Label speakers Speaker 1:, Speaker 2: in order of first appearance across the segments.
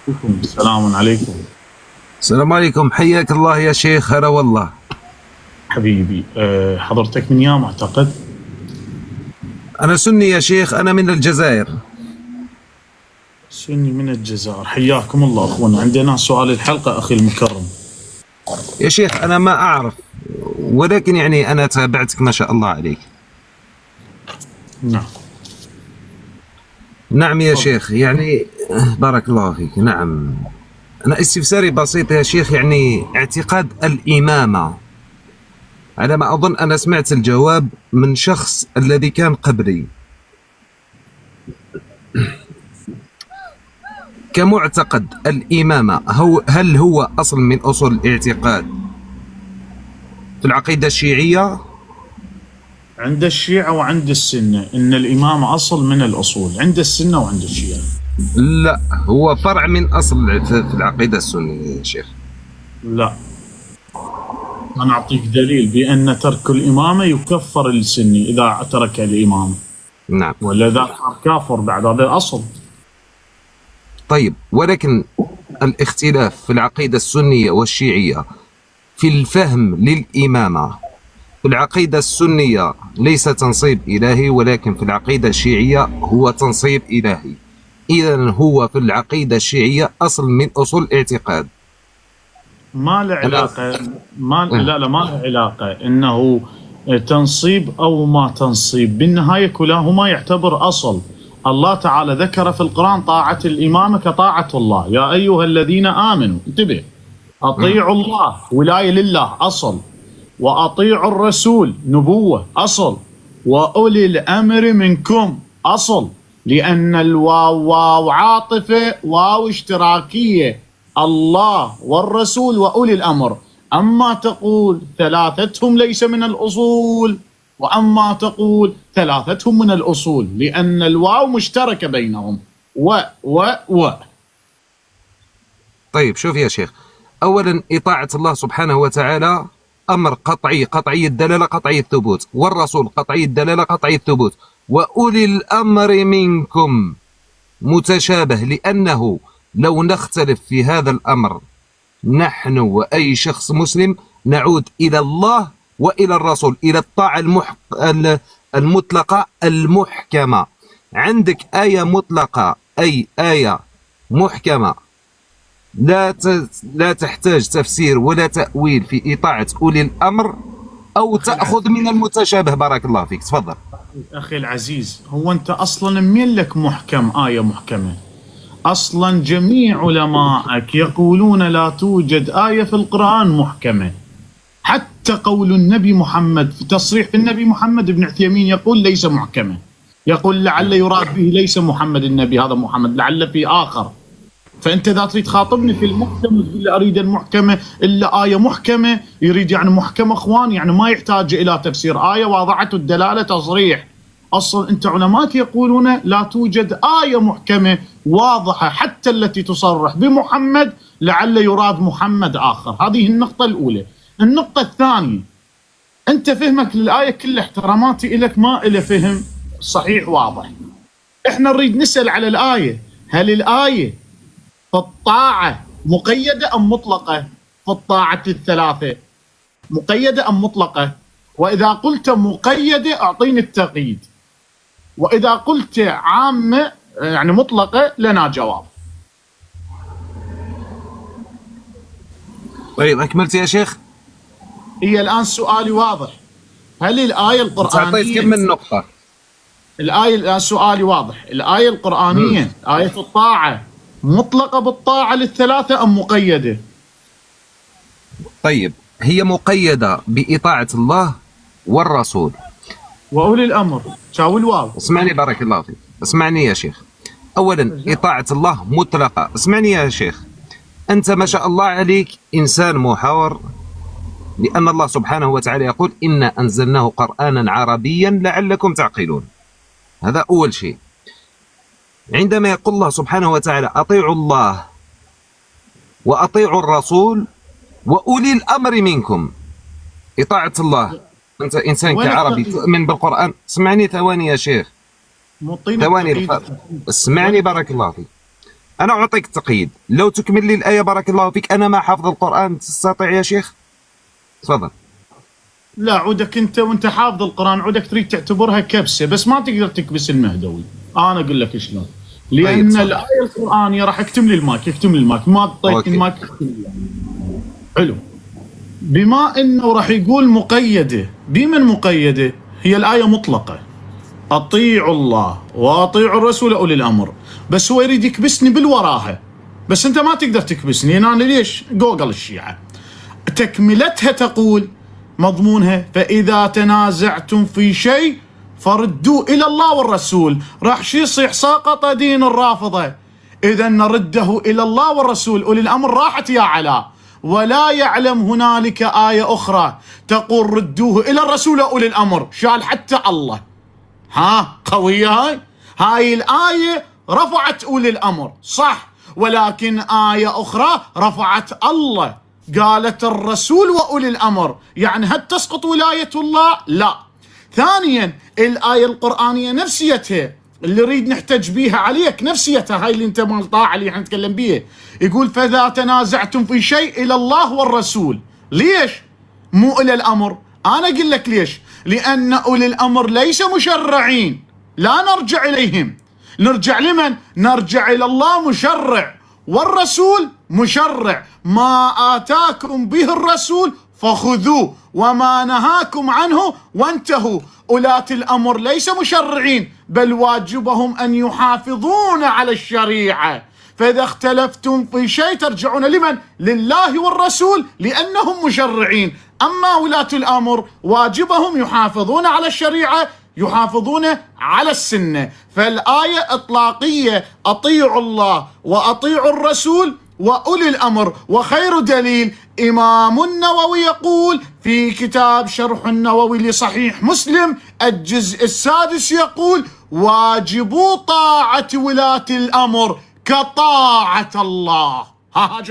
Speaker 1: السلام عليكم.
Speaker 2: السلام عليكم، حياك الله يا شيخ. هلا والله
Speaker 1: حبيبي، حضرتك من يام أعتقد؟
Speaker 2: أنا سني يا شيخ، أنا من الجزائر.
Speaker 1: سني من الجزائر، حياكم الله أخونا. عندنا سؤال الحلقة أخي المكرم.
Speaker 2: يا شيخ أنا ما أعرف، ولكن يعني أنا تابعتك ما شاء الله عليك.
Speaker 1: نعم.
Speaker 2: نعم يا شيخ، يعني بارك الله فيك. نعم، أنا استفساري بسيط يا شيخ، يعني اعتقاد الإمامة، على ما أظن أنا سمعت الجواب من شخص الذي كان قبلي. كمعتقد الإمامة، هل هو أصل من أصول الاعتقاد في العقيدة الشيعية؟
Speaker 1: عند الشيعة وعند السنة إن الإمامة أصل من الأصول، عند السنة وعند الشيعة.
Speaker 2: لا، هو فرع من أصل في العقيدة السنية يا شيخ.
Speaker 1: لا، أنا أعطيك دليل بأن ترك الإمامة يكفر السني إذا ترك الإمامة.
Speaker 2: نعم.
Speaker 1: ولا ذا صار كافر بعد، هذا أصل.
Speaker 2: طيب، ولكن الاختلاف في العقيدة السنية والشيعية في الفهم للإمامة. في العقيدة السنية ليس تنصيب إلهي، ولكن في العقيدة الشيعية هو تنصيب إلهي. إذن هو في العقيدة الشيعية أصل من أصول الاعتقاد.
Speaker 1: ما له علاقة. لا ما له علاقة إنه تنصيب أو ما تنصيب، بالنهاية كلاهما يعتبر أصل. الله تعالى ذكر في القرآن طاعة الإمامة كطاعة الله. يا أيها الذين آمنوا، انتبه، أطيعوا الله، ولاية لله، أصل. وأطيعوا الرسول، نبوة، أصل. وأولي الأمر منكم، أصل. لأن الواو واو عاطفة، واو اشتراكية، الله والرسول وأولي الأمر. أما تقول ثلاثتهم ليس من الأصول، وأما تقول ثلاثتهم من الأصول، لأن الواو مشتركة بينهم. و
Speaker 2: طيب شوف يا شيخ، أولا إطاعة الله سبحانه وتعالى أمر قطعي، قطعي الدلالة، قطعي الثبوت، والرسول قطعي الدلالة، قطعي الثبوت. وأولي الأمر منكم متشابه، لأنه لو نختلف في هذا الأمر نحن وأي شخص مسلم نعود إلى الله وإلى الرسول، إلى الطاعة المطلقة المحكمة. عندك آية مطلقة، أي آية محكمة لا تحتاج تفسير ولا تأويل في إطاعة أولي الأمر، أو تأخذ من المتشابه. بارك الله فيك، تفضل.
Speaker 1: أخي العزيز، هو أنت أصلا من لك محكم آية محكمة؟ أصلا جميع علمائك يقولون لا توجد آية في القرآن محكمة. حتى قول النبي محمد، في تصريح في النبي محمد، بن عثيمين يقول ليس محكمة. يقول لعل يراد به ليس محمد النبي، هذا محمد، لعل في آخر. فأنت إذا تريد تخاطبني في المحكم وتقول لي أريد المحكمة إلا آية محكمة، يريد يعني محكمة أخوان، يعني ما يحتاج إلى تفسير، آية واضحة الدلالة تصريح. أصلا أنت علماء يقولون لا توجد آية محكمة واضحة حتى التي تصرح بمحمد، لعل يراد محمد آخر. هذه النقطة الأولى. النقطة الثانية، أنت فهمك للآية كل احتراماتي إليك ما إلى فهم صحيح واضح. إحنا نريد نسأل على الآية، هل الآية في الطاعة مقيدة أم مطلقة؟ في الطاعة الثلاثة مقيدة أم مطلقة؟ وإذا قلت مقيدة أعطيني التقييد، وإذا قلت عامة يعني مطلقة لنا جواب.
Speaker 2: طيب أكملت يا شيخ؟
Speaker 1: هي الآن سؤالي واضح. هل الآية القرآنية،
Speaker 2: أعطيت كم من نقطة؟
Speaker 1: الآية الآن سؤالي واضح. الآية القرآنية آية الطاعة مطلقة بالطاعة للثلاثة أم مقيدة؟
Speaker 2: طيب، هي مقيدة بإطاعة الله والرسول
Speaker 1: وأولي الأمر. شاو الواو.
Speaker 2: اسمعني بارك الله فيك، اسمعني يا شيخ. أولا إطاعة الله مطلقة. اسمعني يا شيخ، أنت ما شاء الله عليك إنسان محاور، لأن الله سبحانه وتعالى يقول إنا أنزلناه قرآنا عربيا لعلكم تعقلون. هذا أول شيء. عندما يقول الله سبحانه وتعالى أطيعوا الله وأطيعوا الرسول وأولي الأمر منكم، إطاعة الله، أنت إنسان كعربي تؤمن بالقرآن. اسمعني ثواني يا شيخ، ثواني، اسمعني بارك الله فيك. أنا أعطيك التقييد، لو تكمل لي الآية بارك الله فيك. أنا ما حافظ القرآن، تستطيع يا شيخ؟ تفضل.
Speaker 1: لا، عودك انت وانت حافظ القرآن عودك تريد تعتبرها كبسة، بس ما تقدر تكبس المهدوي. انا اقول لك شلون. لان
Speaker 2: طيب،
Speaker 1: الآية القرآنية راح اكتم لي المايك، يكتم لي المايك، ما اعطيت
Speaker 2: أوكي.
Speaker 1: المايك يكتم لي. حلو. بما انه راح يقول مقيدة، بمن مقيدة؟ هي الآية مطلقة، اطيعوا الله واطيعوا الرسول اولي الامر، بس هو يريد يكبسني بالوراها، بس انت ما تقدر تكبسني. انا ليش؟ جوجل الشيعة تكملتها تقول مضمونها: فإذا تنازعتم في شيء فردوا إلى الله والرسول. راح شي يصيح؟ سقط دين الرافضة. إذا نرده إلى الله والرسول. أولي الأمر راحت يا علاء، ولا يعلم هنالك آية أخرى تقول ردوه إلى الرسول أولي الأمر، شال حتى الله. ها، قوية هاي الآية رفعت أولي الأمر صح، ولكن آية أخرى رفعت الله، قالت الرسول وأولي الأمر. يعني هل تسقط ولاية الله؟ لا. ثانيا، الآية القرآنية نفسيتها اللي نريد نحتج بيها عليك، نفسيتها هاي اللي انت مالطاعة اللي نتكلم بيها، يقول فإذا تنازعتم في شيء إلى الله والرسول. ليش مو إلى الأمر؟ أنا أقول لك ليش. لأن أولي الأمر ليس مشرعين، لا نرجع إليهم. نرجع لمن؟ نرجع إلى الله مشرع، والرسول مشرع. ما آتاكم به الرسول فخذوه وما نهاكم عنه وانتهوا. أولاة الأمر ليس مشرعين، بل واجبهم أن يحافظون على الشريعة. فإذا اختلفتم في شيء ترجعون لمن؟ لله والرسول، لأنهم مشرعين. أما ولاة الأمر واجبهم يحافظون على الشريعة، يحافظون على السنة. فالآية إطلاقية: أطيعوا الله وأطيعوا الرسول وأولي الأمر. وخير دليل إمام النووي يقول في كتاب شرح النووي لصحيح مسلم الجزء السادس يقول: واجب طاعة ولاة الأمر كطاعة الله. ها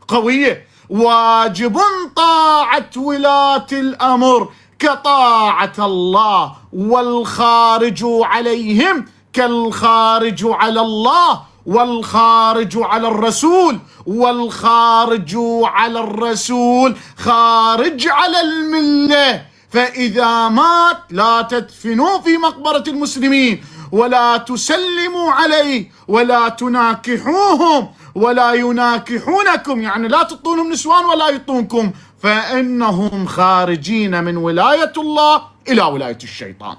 Speaker 1: قوية. واجب طاعة ولاة الأمر كطاعة الله، والخارج عليهم كالخارج على الله، والخارج على الرسول، والخارج على الرسول خارج على الملة. فإذا مات لا تدفنوه في مقبرة المسلمين، ولا تسلموا عليه، ولا تناكحوهم ولا يناكحونكم، يعني لا تعطونهم نسوان ولا يعطونكم، فإنهم خارجين من ولاية الله إلى ولاية الشيطان.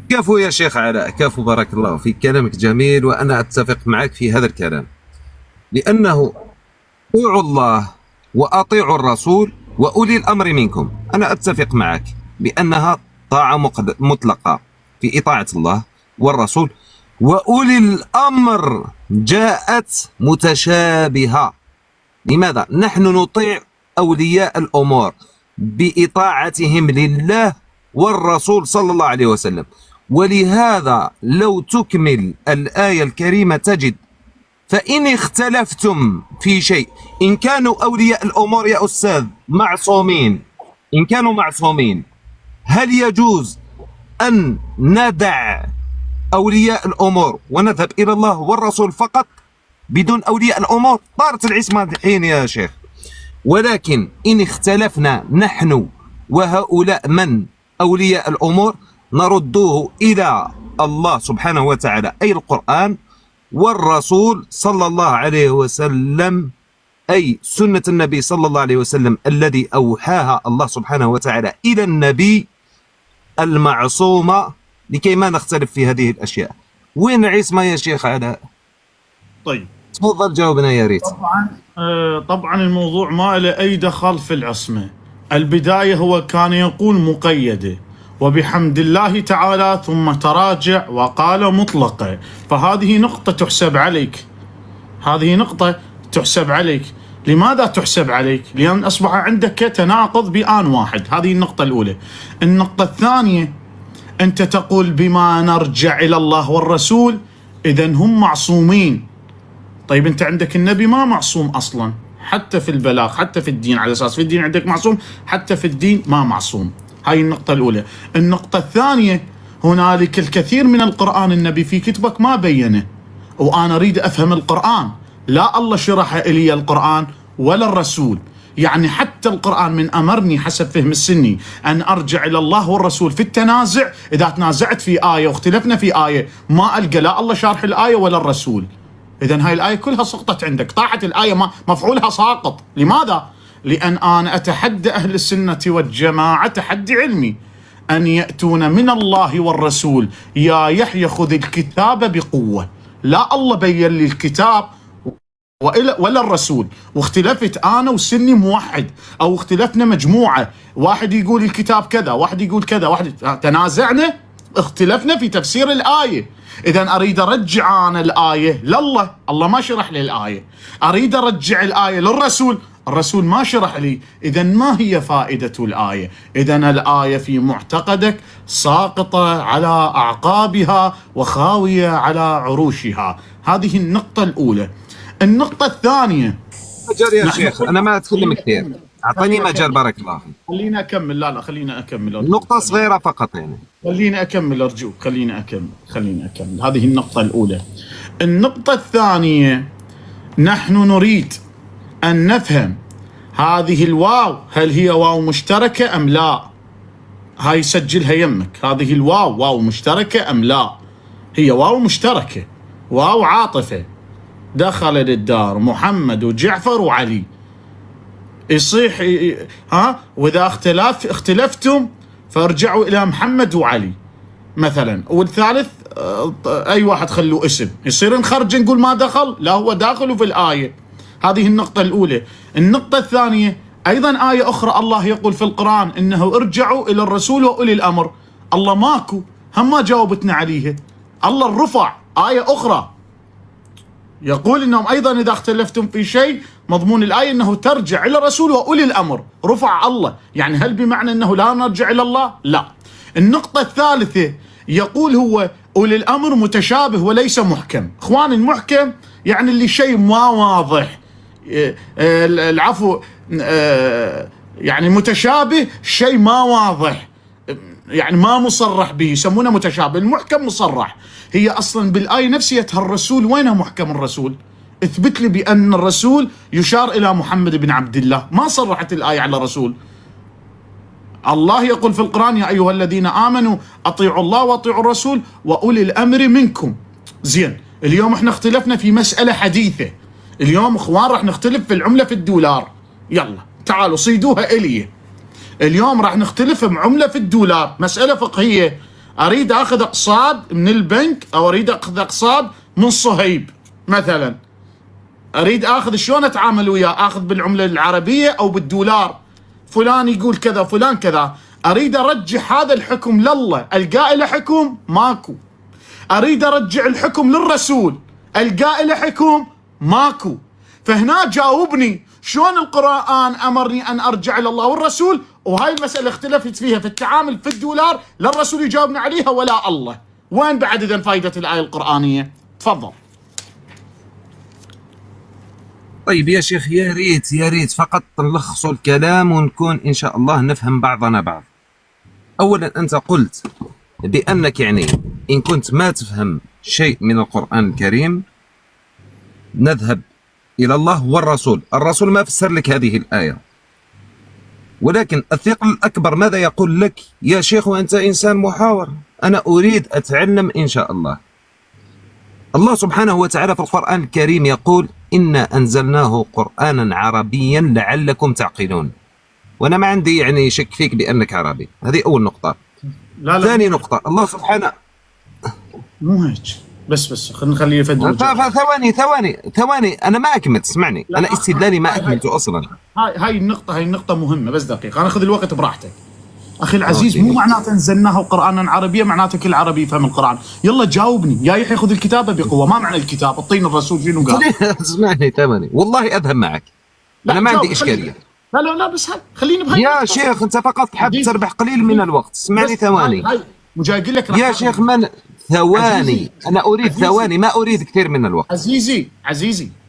Speaker 2: كفو يا شيخ علاء، كفو، بارك الله فيك، كلامك جميل وأنا أتفق معك في هذا الكلام. لأنه اطيعوا الله وأطيعوا الرسول وأولي الأمر منكم، أنا أتفق معك بأنها طاعة مطلقة في إطاعة الله والرسول. وأولي الأمر جاءت متشابهة. لماذا؟ نحن نطيع أولياء الأمور بإطاعتهم لله والرسول صلى الله عليه وسلم. ولهذا لو تكمل الآية الكريمة تجد: فإن اختلفتم في شيء، إن كانوا أولياء الأمور يا أستاذ معصومين، إن كانوا معصومين، هل يجوز أن ندع أولياء الأمور ونذهب إلى الله والرسول فقط بدون أولياء الأمور؟ طارت العصمة الحين يا شيخ. ولكن إن اختلفنا نحن وهؤلاء من أولياء الأمور نردوه إلى الله سبحانه وتعالى، أي القرآن، والرسول صلى الله عليه وسلم، أي سنة النبي صلى الله عليه وسلم الذي أوحاها الله سبحانه وتعالى إلى النبي المعصومة، لكي ما نختلف في هذه الأشياء. وين العصمة يا شيخ علاء؟
Speaker 1: طيب
Speaker 2: تفضل جاوبنا يا ريت.
Speaker 1: طبعا الموضوع ما له أي دخل في العصمة. البداية هو كان يقول مقيدة، وبحمد الله تعالى ثم تراجع وقال مطلقة. فهذه نقطة تحسب عليك، هذه نقطة تحسب عليك. لماذا تحسب عليك؟ لأن أصبح عندك تناقض بآن واحد. هذه النقطة الأولى. النقطة الثانية، أنت تقول بما نرجع إلى الله والرسول، إذن هم معصومين. طيب أنت عندك النبي ما معصوم أصلا، حتى في البلاغ، حتى في الدين، على أساس في الدين عندك معصوم، حتى في الدين ما معصوم. هاي النقطة الأولى. النقطة الثانية، هنالك الكثير من القرآن النبي في كتبك ما بينه، وأنا أريد أفهم القرآن، لا الله شرح إلي القرآن ولا الرسول. يعني حتى القرآن من أمرني حسب فهم السني أن أرجع إلى الله والرسول في التنازع. إذا تنازعت في آية واختلفنا في آية ما ألقى لا الله شارح الآية ولا الرسول، إذن هاي الآية كلها سقطت عندك، طاحت الآية، مفعولها ساقط. لماذا؟ لأن أنا أتحدى أهل السنة والجماعة تحدي علمي أن يأتون من الله والرسول يا يحيى خذ الكتاب بقوة. لا الله بين لي الكتاب ولا الرسول، واختلفت أنا وسني موحد، أو اختلفنا مجموعة، واحد يقول الكتاب كذا، واحد يقول كذا، واحد تنازعنا، اختلفنا في تفسير الآية. إذا أريد أرجع أنا الآية لله، الله ما شرح لي الآية، أريد أرجع الآية للرسول، الرسول ما شرح لي. إذا ما هي فائدة الآية؟ إذا الآية في معتقدك ساقطة على أعقابها وخاوية على عروشها. هذه النقطة الأولى. النقطة الثانية،
Speaker 2: مجال يا شيخ، أنا ما أتكلم كثير، أعطيني مجال بارك الله فيك.
Speaker 1: خليني أكمل. لا خليني أكمل أرجوك.
Speaker 2: نقطة صغيرة فقط يعني.
Speaker 1: خليني أكمل أرجوك، خليني أكمل. هذه النقطة الأولى. النقطة الثانية، نحن نريد أن نفهم هذه الواو هل هي واو مشتركة أم لا؟ هاي سجلها يمك، هذه الواو واو مشتركة أم لا؟ هي واو مشتركة، واو عاطفة. دخل للدار محمد وجعفر وعلي، يصيح وإذا اختلفتم فارجعوا إلى محمد وعلي مثلا. والثالث أي واحد خلوه اسم، يصير نخرج نقول ما دخل، لا هو داخل في الآية. هذه النقطة الأولى. النقطة الثانية، أيضا آية أخرى الله يقول في القرآن إنه ارجعوا إلى الرسول وأولي الأمر. الله ماكو، هم ما جاوبتنا عليها. الله الرفع آية أخرى يقول إنهم أيضا إذا اختلفتم في شيء، مضمون الآية أنه ترجع إلى الرسول وأولي الأمر. رفع الله، يعني هل بمعنى أنه لا نرجع إلى الله؟ لا. النقطة الثالثة يقول هو أولي الأمر متشابه وليس محكم. إخوان، المحكم يعني اللي شيء ما واضح، العفو، يعني متشابه شيء ما واضح، يعني ما مصرح به، يسمونه متشابه. المحكم مصرح. هي أصلا بالآية نفسيتها الرسول وينها محكم الرسول؟ اثبت لي بأن الرسول يشار إلى محمد بن عبد الله، ما صرحت الآية على رسول. الله يقول في القرآن يا أيها الذين آمنوا أطيعوا الله وأطيعوا الرسول وأولي الأمر منكم. زين، اليوم احنا اختلفنا في مسألة حديثة. اليوم اخوان راح نختلف في العملة في الدولار، يلا تعالوا صيدوها إلي. اليوم راح نختلف بعملة في الدولار، مسألة فقهية. أريد أخذ أقساط من البنك أو أريد أخذ أقساط من صهيب مثلا، أريد أخذ شلون أتعامل وياه؟ أخذ بالعملة العربية أو بالدولار؟ فلان يقول كذا فلان كذا. أريد أرجع هذا الحكم لله، ألقى له حكم؟ ماكو. أريد أرجع الحكم للرسول، ألقى له حكم؟ ماكو. فهنا جاوبني شلون القرآن أمرني أن أرجع إلى الله والرسول، وهاي المسألة اختلفت فيها في التعامل في الدولار، لا الرسول يجاوبني عليها ولا الله. وين بعد إذن فائدة الآية القرآنية؟ تفضل.
Speaker 2: طيب يا شيخ، يا ريت فقط نلخصوا الكلام ونكون إن شاء الله نفهم بعضنا بعض. أولا أنت قلت بأنك يعني إن كنت ما تفهم شيء من القرآن الكريم نذهب إلى الله والرسول. الرسول ما فسر لك هذه الآية، ولكن الثقل الأكبر ماذا يقول لك يا شيخ وأنت إنسان محاور؟ أنا أريد أتعلم إن شاء الله. الله سبحانه وتعالى في القرآن الكريم يقول إنا أنزلناه قرآنا عربيا لعلكم تعقلون. وأنا ما عندي يعني شك فيك بأنك عربي، هذه أول نقطة.
Speaker 1: لا
Speaker 2: ثاني نقطة، الله سبحانه
Speaker 1: مو هيك، بس خلينا نخليه يفدوا.
Speaker 2: ثواني أنا ما أكمل، اسمعني، أنا استدلالي ما أكملته أصلا.
Speaker 1: هاي النقطة مهمة، بس دقيقة أنا أخذ الوقت براحتك. أخي العزيز، مو معناته أنزلناه قرآنا عربيا معناته كل عربي يفهم القرآن. يلا جاوبني يا يحيى خذ الكتابة بقوة. ما معنى الكتاب؟ اعطيني الرسول شنو قال؟
Speaker 2: اسمعني ثواني، والله أذهب معك، أنا ما عندي إشكالية.
Speaker 1: لا بس خليني بهاي
Speaker 2: يا شيخ، أنت فقط حاب تربح قليل من الوقت. اسمعني ثواني
Speaker 1: مجاي لك
Speaker 2: يا شيخ. من ثواني، أنا أريد ثواني، ما أريد كثير من الوقت.
Speaker 1: عزيزي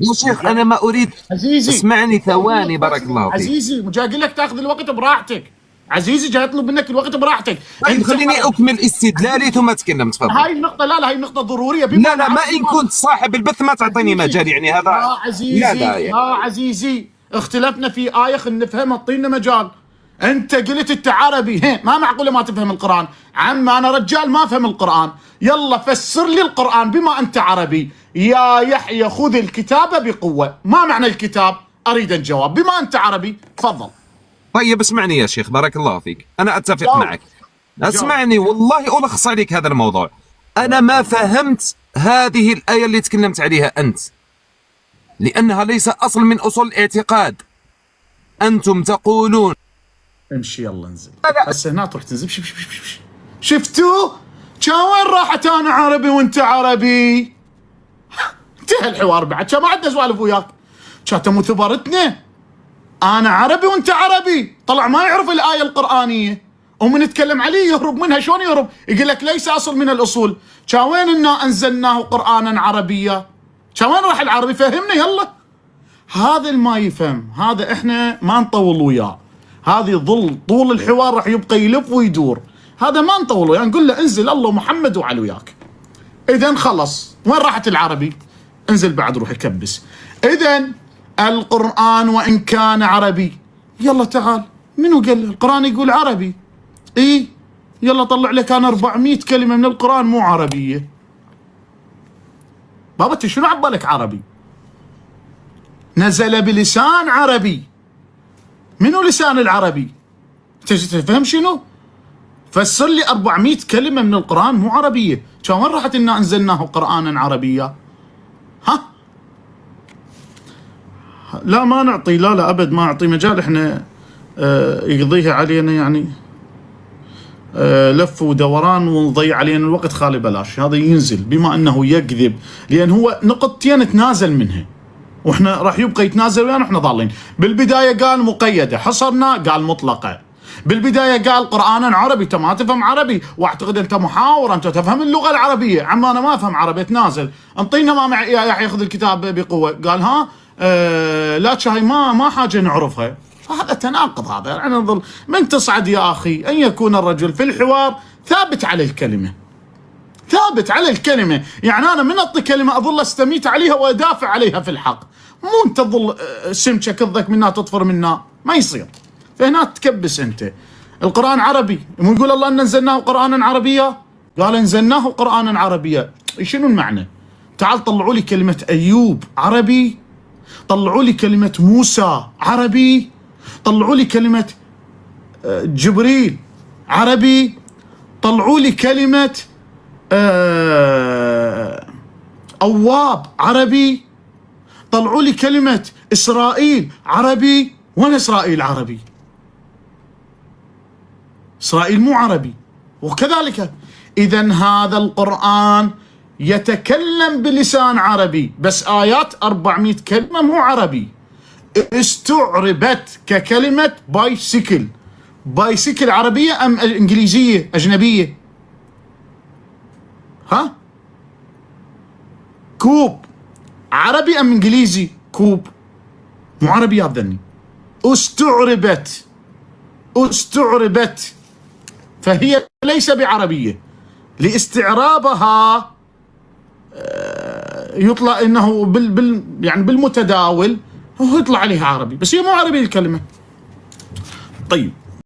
Speaker 2: يا شيخ أنا ما أريد.
Speaker 1: عزيزي
Speaker 2: اسمعني ثواني بارك الله فيك.
Speaker 1: عزيزي مجاي لك تاخذ الوقت براحتك. عزيزي جاي اطلب منك الوقت براحتك.
Speaker 2: طيب خليني اكمل استدلالي ثم تكلم، تفضل.
Speaker 1: هاي النقطة، لا هاي النقطة ضرورية.
Speaker 2: لا ما ان كنت صاحب البث ما تعطيني مجال، يعني هذا
Speaker 1: يا عزيزي يا عزيزي اختلفنا في آية خلينا نفهمها، اعطينا مجال. انت قلت انت عربي، ما معقولة ما تفهم القرآن. عم انا رجال ما افهم القرآن، يلا فسر لي القرآن بما انت عربي. يا يحيى خذ الكتاب بقوة. ما معنى الكتاب؟ اريد الجواب بما انت عربي، تفضل.
Speaker 2: طيب اسمعني يا شيخ، بارك الله فيك، انا اتفق معك. اسمعني والله ألخص عليك هذا الموضوع. أنا ما فهمت هذه الآية اللي تكلمت عليها أنت، لأنها ليس أصل من أصول الاعتقاد. أنتم تقولون
Speaker 1: امشي يلا انزل، بس هنا تروح تنزل. شفتوا؟ كان وين راحت أنا عربي وأنت عربي؟ انتهى الحوار بعد، كان ما عندنا سوالف وياك، كانت مثبرتنا. أنا عربي وأنت عربي، طلع ما يعرف الآية القرآنية ومن نتكلم عليه يهرب منها. شلون يهرب؟ يقول لك ليس اصل من الاصول. كان وين انا انزلناه قرانا عربيا؟ كان وين راح العربي؟ فهمنا يلا. هذا ما يفهم، هذا احنا ما نطول وياه. هذه ظل طول الحوار راح يبقى يلف ويدور، هذا ما نطول وياه. نقول له انزل الله ومحمد وعلى وياك. اذا خلص، وين راحت العربي؟ انزل بعد روح كبس. اذا القرآن وان كان عربي، يلا تعال، منو قال القرآن يقول عربي؟ ايه يلا طلع لك انا 400 كلمه من القران مو عربيه. بابا انت شنو عبالك عربي؟ نزل بلسان عربي. منو لسان العربي؟ انت تفهم شنو؟ فسر لي 400 كلمه من القران مو عربيه. كان وين راحت انا انزلناه قرانا عربيا؟ ها؟ لا ما نعطي، لا ابد ما اعطي مجال احنا يقضيها علينا يعني لف ودوران ونضيع علينا الوقت خالي بلاش. هذا ينزل بما انه يكذب، لان هو نقطتين تنازل منها واحنا راح يبقى يتنازل ويانا واحنا ضالين. بالبدايه قال مقيده، حصرنا قال مطلقه. بالبدايه قال قرانا عربي، انت ما تفهم عربي واعتقد انت محاور، انت تفهم اللغه العربيه. عم انا ما افهم عربي، تنازل. انطينا ما معي يا يحيى خذ الكتاب بقوه. قال ها لا هاي ما حاجه نعرفها. هذا تناقض. هذا يعني نظل من تصعد يا اخي ان يكون الرجل في الحوار ثابت على الكلمه، ثابت على الكلمه. يعني انا من اعطي كلمه اظل استميت عليها وادافع عليها في الحق، مو انت تظل سمكه كضك منها تطفر منها، ما يصير. فهنا تكبس انت. القران عربي، مو يقول الله ان انزلناه قرانا عربيا؟ قال انزلناه قرانا عربيا. شنو المعنى؟ تعال طلعوا لي كلمه ايوب عربي، طلعوا لي كلمه موسى عربي، طلعوا لي كلمة جبريل عربي، طلعوا لي كلمة أواب عربي، طلعوا لي كلمة إسرائيل عربي. وين إسرائيل عربي؟ إسرائيل مو عربي. وكذلك إذا هذا القرآن يتكلم بلسان عربي، بس آيات 400 كلمة مو عربي. استعربت ككلمة بايسيكل. بايسيكل عربية أم إنجليزية أجنبية؟ ها؟ كوب عربي أم إنجليزي؟ كوب مو عربي يا ذني. استعربت فهي ليس بعربية. لاستعرابها يطلع انه يعني بالمتداول هو يطلع عليها عربي، بس هي مو عربي الكلمة. طيب